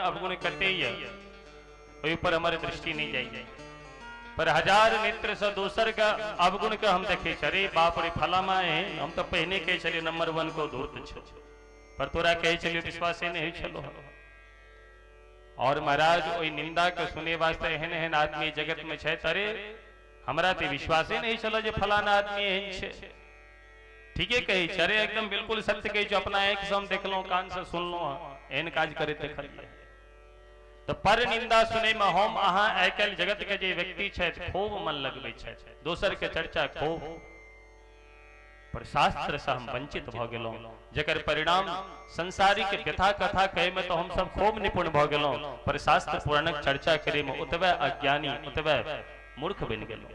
अवगुण कटे ऊपर हमारी दृष्टि नहीं जाए, पर हजार नेत्र से दोसर का अवगुण का हम देखे चरे बाप रे फलामा है, हम तो पहने कहे चले नंबर 1 को धूर्त छो, पर तोरा कहे चलिए विश्वास नहीं चलो। और महाराज वही निंदा के सुने वास्ते एहन एहन आदमी जगत में छे, तरे हमरा ते विश्वास नहीं चलो जो फलाना आदमी एहन छे। ठीक है कही चरे एकदम बिल्कुल सत्य कही, जो अपना एक से हम देख लो, कान से सुन लो, एहन काज करे देख लिया। तो पर निंदा सुने में हम अहा आइकाल जगत के जे व्यक्ति छे खूब मन लगबे छे, दोसर के चर्चा खूब, पर शास्त्र से हम वंचित भ गेलों, जकर परिणाम संसारिक व्यथा कथा कहे में तो हम सब खूब निपुण भ गेलों, पर शास्त्र पुराणक चर्चा करे में उतबे अज्ञानी उतबे मूर्ख बन गेलों।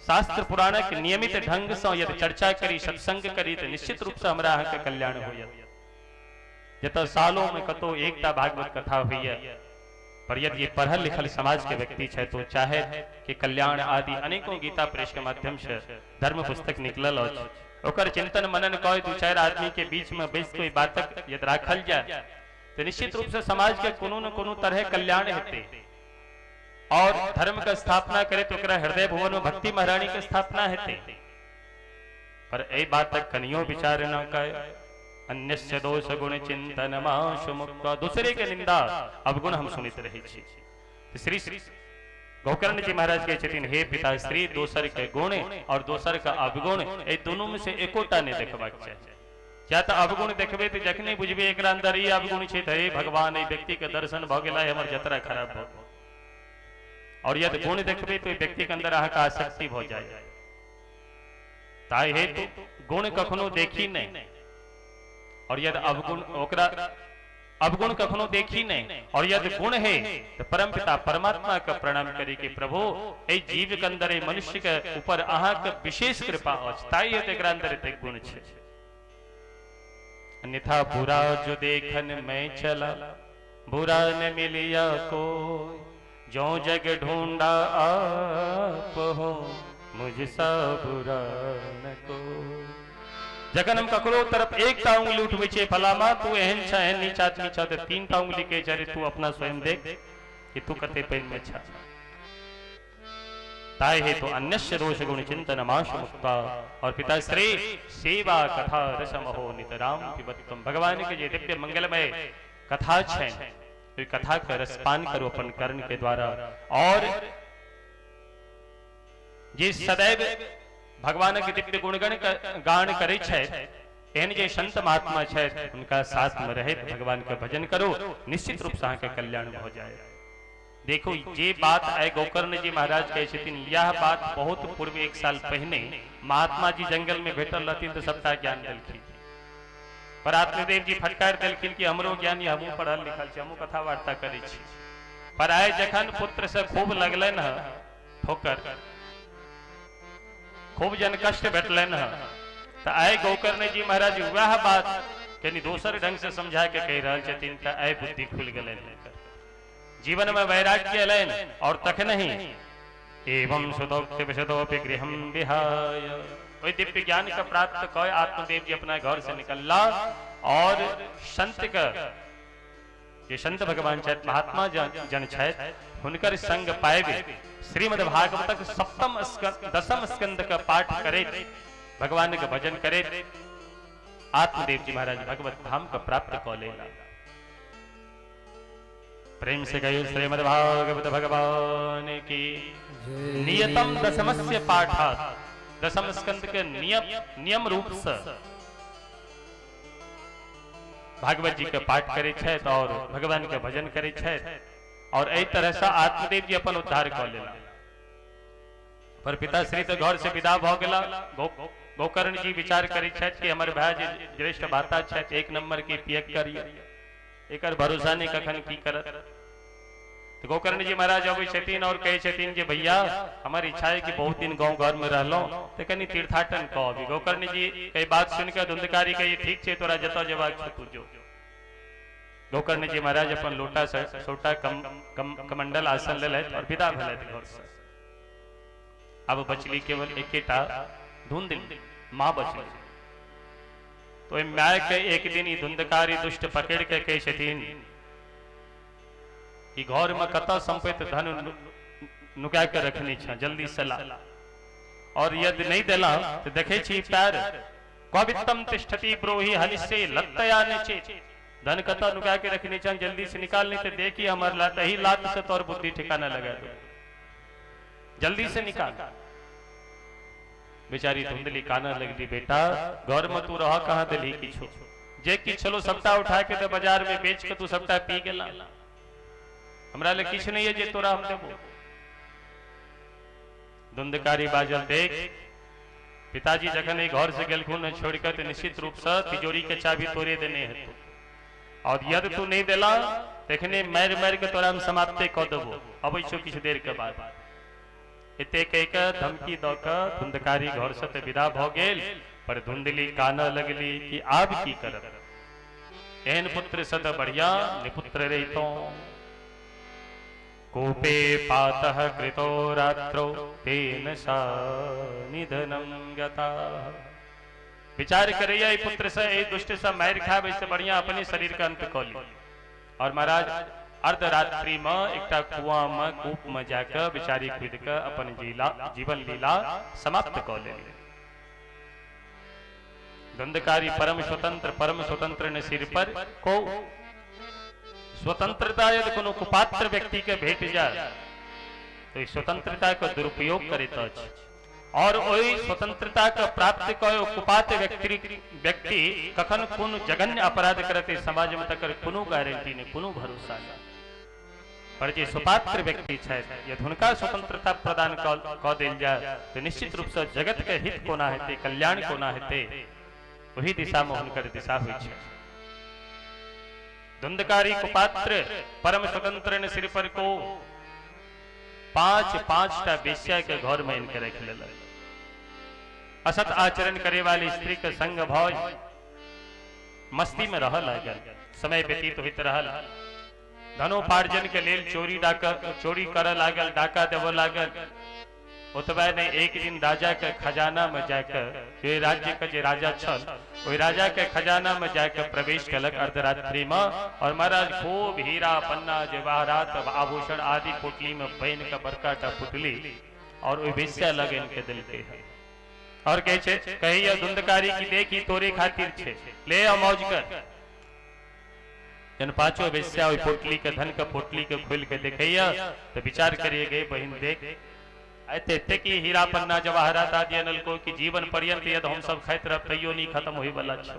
शास्त्र पुराणक नियमित ढंग से यदि चर्चा करी सत्संग करी तो निश्चित रूप से हमरा अहाँ के कल्याण होयत। जत सालों में कतो एकता भागवत कथा हुई है, पर यदि ये पढ़ल लिखल समाज के व्यक्ति है तो चाहे कि कल्याण आदि अनेकों गीता प्रेस के माध्यम से धर्म पुस्तक निकलल ओकर चिंतन मनन कई दू चार आदमी के बीच में बैस कोई बातक यदि राखल जाए तो निश्चित रूप से समाज के कोनो न कोनो तरह कल्याण हेते। और धर्म का स्थापना करे तो हृदय भुवन में भक्ति महारानी की स्थापना हेते, पर ए बात तक कनियो विचार न कहे। अन्यस्य दोष गुण चिंतन माशु मुक्त, दूसरे के निंदा अवगुण हम सुनित रही छी। श्री श्री गोकर्ण जी महाराज के छथिन, हे पिता श्री दोसर के गुण और दोसर का अवगुण ए दोनों में से एकोटा ने देखबाक चाहिए। या तो अवगुण देखबे तो जखने बुझबे एकरा अंदर ई अवगुण छै त हे भगवान ए व्यक्ति के दर्शन भ गेला, हमर यात्रा खराब भ। और यदि गुण देखबे तो व्यक्ति के अंदर अहाँ का आसक्ति हो जाए। ताई हे तो गुण कखनो देखी नहीं, और यदि अवगुण ओकरा अवगुण कखनो देखी नहीं, और यदि गुण है तो परम पिता परमात्मा का प्रणाम करी कि प्रभु ए जीव के अंदर ए मनुष्य के ऊपर अहाँ के विशेष कृपा अछि, ताई हे एकरा अंदर एते गुण छै। अन्यथा बुरा जो देखन मैं चला, बुरा न मिलिया कोई, जो जग ढूंढा आप हो मुझसा बुरा न कोई। जखन हम ककरो तरफ एक ता उंगली उठबै छे फलामा तू एहन छ एहन नीचा नीचा, तो 3 ता उंगली के जरे तू अपना स्वयं देख कि तू कते पैन में छ। ताई है तो अन्यस्य दोष गुण चिंतन माश मुक्ता। और पिता श्री सेवा कथा रसम हो नितराम पिबत्तम, भगवान के जे दिव्य मंगलमय कथा छै तो कथा का रसपान करो अपन कर्ण के द्वारा। और जे सदैव भगवान के दिव्य गुणगण गान करे छै, एहन जे संत महात्मा छै उनका साथ में रहे भगवान का भजन करो, निश्चित रूप से अहाँ के कल्याण हो जाए। देखो ये बात आए गोकर्ण जी महाराज कहे छथिन, यह बात बहुत पूर्व 1 साल पहले महात्मा जी जंगल में भेटल रहथिन तो सबटा ज्ञान देलखिन, पर आत्मदेव जी फटकार देलखिन कि हमरो ज्ञान हमू पढ़ल लिखल छी, हमू कथा वार्ता करे छी। पर आए जखन पुत्र से खूब लगलन है ठोकर, खूब जन कष्ट भेटलन है, तो आए गोकर्ण जी महाराज वह बात कनी दोसर ढंग से समझा के कह रहल छथिन, तो आए बुद्धि खुल गेलन, जीवन में वैराग्य अलन। और तक नहीं एवं सुतोक्त विशदोपि गृहम विहाय, कोई दिव्य ज्ञान का प्राप्त कय आत्मदेव जी अपना घर से निकलला और संत का ये संत भगवान चैत महात्मा जन छैत हुनकर संग पाएबे श्रीमद् भागवतक 10म स्कंद का पाठ करे, भगवान का भजन करे, आत्मदेव जी महाराज भगवत धाम का प्राप्त क लेला। प्रेम से गए श्रीमद् भागवत भगवान की। नियतम 10मस्य पाठात्, 10म स्कंद के नियम रूप से भागवत जी के पाठ करे छे और भगवान के भजन करे छे, और एहि तरह से आत्मदेव जी अपन उद्धार क लेला। पर पिताश्री तो घर से विदा भ गेला। गोकर्ण जी विचार करे छे कि हमर भाई ज्येष्ठ भाता छे, 1 नंबर की पियक करिए, एकर भरोसा नहीं कखन की करत। तो गोकर्ण जी महाराज अबै छथिन और कहे छथिन जे भैया हमारी इच्छा है कि बहुत दिन गांव घर में रहलो तो कनी तीर्थाटन कहबी। गोकर्ण जी कई बात सुन के धुंधकारी कही ठीक छे, तोरा जतो जेबाक छे तू जो। गोकर्ण जी महाराज अपन लोटा से छोटा कमंडल आसन लेलैथ और विदा भेलैथ घर से। अब बचली केवल एकेटा धुंधली मां बचली। तो माय के एक दिन धुंधकारी दुष्ट पकड़ के कहे छथिन कि घर में कत संपत्ति धन नुका के रखनी छ, जल्दी से ला। और यदि नहीं देला तो देखे छी पैर कवित्तम तिष्ठति ब्रोही हनिसे लत्तया नीचे, धन कत नुका के रखनी छ, जल्दी से निकाल, नहीं तो देखिए हमार लात ही लात से तोर बुद्धि ठिकाना लगा दो, जल्दी से निकाल। बेचारी धुंधली काना लगली, बेटा घर में तू रह कहां दिली किछो, जे कि चलो सबटा उठा के तो बाजार में बेच के तू सबटा पी गेला, हमरा ले किछ नहीं है जे तोरा हम देबो। धुंधकारी बाजल, देख पिताजी जखन घर से गेलखुन छोड़ कर तो निश्चित रूप से तिजोरी के चाबी तोरे देने है, और यदि तू नहीं देला तखने मार मार के तोरा हम समाप्ते क देबो, अबै छो किछ देर के बाद। एते कह के धमकी द के धुंधकारी घर से ते विदा भ गेल। पर धुंधली काना लगली कि आब की करब, एहन पुत्र सद बढ़िया निपुत्र रहितो। कोपे पातः कृतो रात्रो तेन सा निधनम गता। विचार करैया पुत्र से ए दुष्ट से मार खाब, इससे बढ़िया अपने शरीर का अंत क ली। और महाराज अर्धरात्रि में एकटा कुआं में कूप में जाकर बिचारी कूद कर अपन जीवन लीला समाप्त क लेली। धुंधकारी परम स्वतंत्र ने सिर पर को स्वतंत्रता यदि कोनो कुपात्र व्यक्ति के भेट जाए तो इस स्वतंत्रता का दुरुपयोग करित अछि, और ओई स्वतंत्रता का प्राप्त कयो कुपात्र व्यक्ति कखन कोन जघन्य अपराध करते समाज में तकर कोनो गारंटी नहीं, कोनो भरोसा नहीं। पर जे सुपात्र व्यक्ति छथि यदि हुनका स्वतंत्रता प्रदान क देल जाए तो निश्चित रूप से जगत के हित कोना हेते, कल्याण कोना हेते, वही दिशा में हुनकर दिशा हुई छै। धुंधकारी कुपात्र परम स्वतंत्र ने सिर पर को 5-5टा वेश्या के घर में इनके रख लेला। असत आचरण करे वाली स्त्री के संग भौज मस्ती में रह लागल, समय व्यतीत होइत रहल। धनोपार्जन के लेल चोरी कर लागल, डाका देव लागल। ओतबे ने एक दिन राजा के खजाना में जाकर, ये राज्य का जो राजा छल वही राजा के खजाना में जाकर प्रवेश कलक अर्धरात्रि में, और महाराज खूब हीरा पन्ना जवाहरात आभूषण आदि पुटली में बहन का बड़का पुटली और वही वेश्या लगे इनके दिल के है। और कहिए धुंधकारी की देखी तोरे खातिर छे, ले आ मौज कर। जन पांचों वेश्या वही पोटली के धन का पोटली के खोल के देखैया तो विचार करिए गए, बहन देख ऐते की हीरा पन्ना जवाहरात आदि अनल को कि जीवन पर्यंत यदि हम सब खाइत रह तैयो नहीं खत्म होई वाला छो।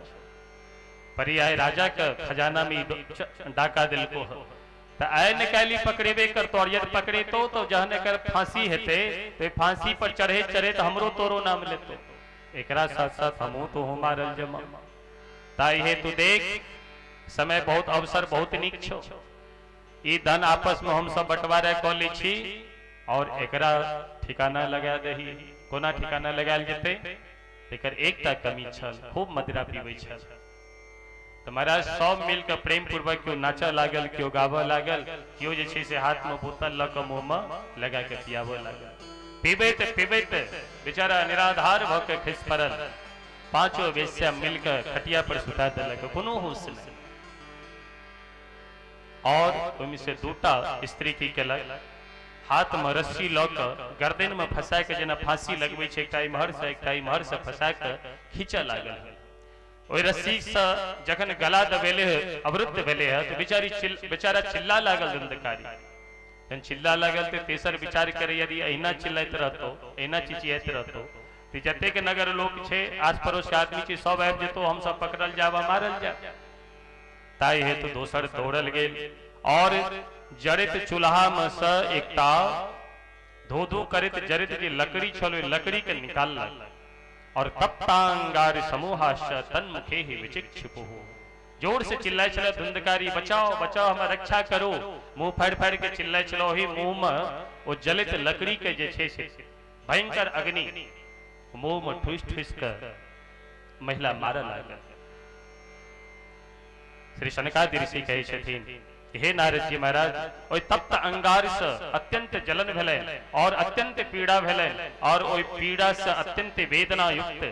पर आए राजा का खजाना में डाका दिल को तो आए निकाली पकड़ेबे कर, तो और यदि पकड़े तो जहने कर फांसी हेते तो फांसी पर चढ़े तो हमरो तोरो नाम लेतो, एकरा साथ साथ हमू तो हो मारल जमा। ताई हे तू देख समय बहुत अवसर बहुत निक छो, ई धन आपस में हम सब बंटवारा क लै छी और एकरा ठिकाना लगा दही। कोना ठिकाना लगाल जेते, एकर एकटा कमी छल, खूब मदिरा पीबै छल। तो महाराज सब मिल के प्रेम पूर्वक क्यों नाचा लागल, क्यों गावा लागल, क्यों जे छै से हाथ में बोतल ल के मुंह में लगा के पियाबो लागल। पीबैत बेचारा निराधार भ के खिस पड़ल। पांचों वेश्या मिलकर खटिया पर सुता देलक, कोनो होश नहीं। और उनमें से दूटा स्त्री की केलक, हाथ में रस्सी ल के गर्दन में फंसा के जेना फांसी लगबै छै, एकटा इम्हर से फंसा के खींचा लागल। ओई रस्सी से जखन गला दबेले अवरुद्ध भेले है तो बेचारा चिल्ला लागल धुंधकारी। जन चिल्ला लागल तो तेसर विचार करे यदि अहिना चिल्लाइत रहतो, अहिना चिचियाइत रहतो तो जते के नगर लोक छे आस पड़ोस के आदमी छे सब आबि जेतो, हम सब पकड़ल जाब मारल जा। ताई हेतु तो दोसर दौड़ल गेल और जड़ित चूल्हा में से एकटा धो धो करित जड़ित जे लकड़ी छल लकड़ी के निकालल और तप्तांगार समूहाश तन्मुखे ही विचिक्षिपु, जोर से चिल्लाए चला धुंधकारी, बचाओ बचाओ हमें रक्षा करो। मुंह फाड़ फाड़ के चिल्लाए चलो, ही मुंह में वो जलित लकड़ी के जे छे से भयंकर अग्नि मुंह में ठुस ठुस कर महिला मारा लागल। श्री शनकादि ऋषि कहे छथिन, हे नारद जी महाराज, ओई तप्त अंगार से अत्यंत जलन भेलै और अत्यंत पीड़ा भेलै, और ओई पीड़ा से अत्यंत वेदना युक्त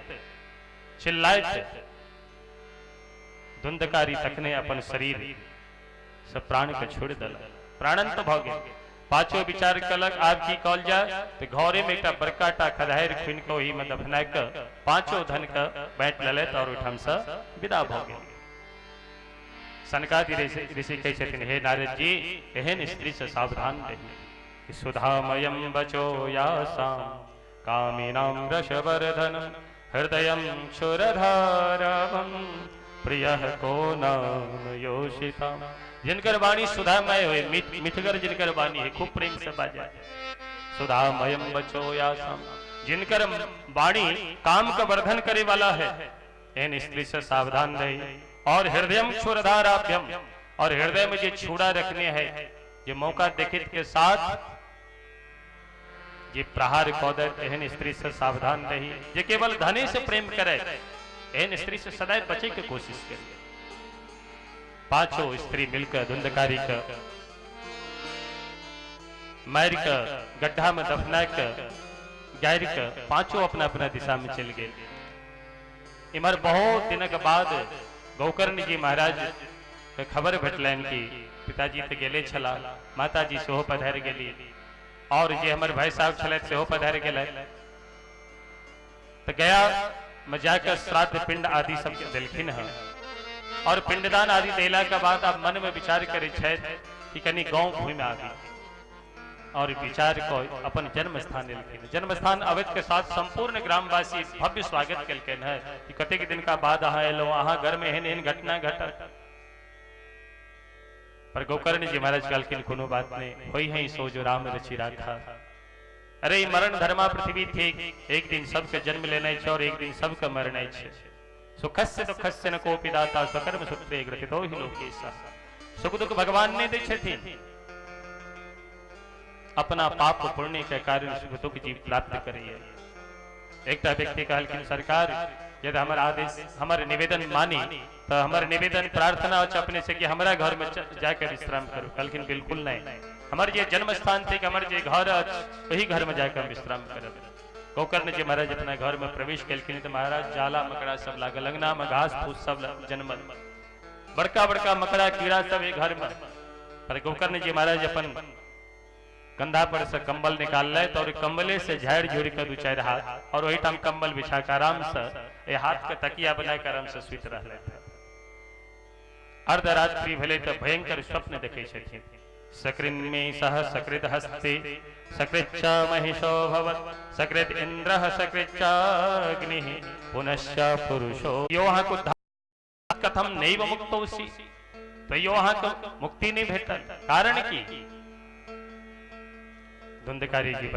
चिल्लाइत धुंधकारी तकने अपन शरीर से प्राण के छोड़ दिल। प्राणंत भ गेल। पाछो विचार कलक आब की कल जाय तो घरे में एकटा बड़काटा खदारि खुनि के ओहि में दफना के पांचों धन के बांटि लेलथि और ओहिठाम से विदा भ गेल। सनकादि ऋषि कहै छथिन, हे नारद जी, एहन स्त्री से सावधान रहिए कि सुधामयम बचो यासाम कामिनां रसवर्धन हृदयं क्षुरधारवं प्रियः को नाम योषिता। जिनकर वाणी सुधामय हुए, मिठगर जिनकर वाणी है, खूब प्रेम से बाजा। सुधामयम बचो यासाम, जिनकर वाणी काम का वर्धन करे वाला है, इन स्त्री से सावधान रहिए। और हृदयम क्षुरधाराभ्यम, और हृदय में जो छुड़ा रखने हैं, जो मौका देखित के साथ ये प्रहार कौदर, एहन स्त्री से सावधान रही। जे केवल धने से प्रेम करे, एहन स्त्री से सदैव बचे के कोशिश करिए। पांचों स्त्री मिलकर धुंधकारी का मार का गड्ढा में दफना कर गायर कर पांचों अपना अपना दिशा में चल गए। इमर बहुत दिन के बाद गोकर्ण जी महाराज के खबर भेटलनि कि पिताजी तो गेले छला, माता जी सेहो पधार गेली, और जे हमर भाई साहब छलथि सेहो पधार गेलथि। तो गया में जाकर श्राद्ध पिंड आदि सब देलखिन है, और पिंडदान आदि देला के बाद आप मन में विचार करे कि कनी गांव घूम आबी, और विचार को अपन जन्म स्थान लेलखिन। जन्म स्थान अवैध के साथ संपूर्ण ग्रामवासी भव्य स्वागत केलखिन है कि कतेक दिन का बाद अहाँ एलहुं, अहाँ घर में एहन एहन घटना घटल। पर गोकर्ण जी महाराज कहलखिन, कोनो बात नहीं, होई है सो जो राम रचि राखा। अरे मरण धर्मा पृथ्वी थी, एक दिन सबके जन्म लेना है और एक दिन सबके मरना है। सुखस्य दुखस्य न कोपि दाता स्वकर्म सूत्रे ग्रथितो हि लोकेशः। सुख दुख भगवान ने दै छथिन, अपना पाप पुण्य के कारण सुख दुख जीव प्राप्त करिए। एक व्यक्ति कहलखिन, सरकार यदि हमारा आदेश हमारे निवेदन मानी तो हमारे निवेदन प्रार्थना अपने से कि हमारा घर में जाकर विश्राम करो। कहलखिन बिल्कुल नहीं, हमारे जे जन्म स्थान थे, हमारे जे घर वही घर में जाकर विश्राम करब। गोकर्ण जी महाराज अपना घर में प्रवेश कलखिन तो महाराज जाला मकड़ा सब लागल, अंगना में घास फूस सब जन्मल, बड़का बड़का मकड़ा कीड़ा सब एक घर में। पर गोकर्ण जी महाराज अपन कंधा पर से कंबल निकाल ले और कंबले से झाड़ झूड़ कर दू चार हाथ, और वही टाइम कंबल बिछा कर आराम से हाथ के तकिया बनाकर आराम से सुत रह लेते। अर्धरात्रि भेले तो भयंकर स्वप्न देखे छथिन। सकृन्मे सह सकृत हस्ते सकृच्च महिषो भवत् सकृत इंद्रः सकृच्च अग्निः पुनश्च पुरुषो योहा को कथम नैव मुक्तोसि। तो योहा को मुक्ति नहीं भेटल, कारण की धुंधकारी जी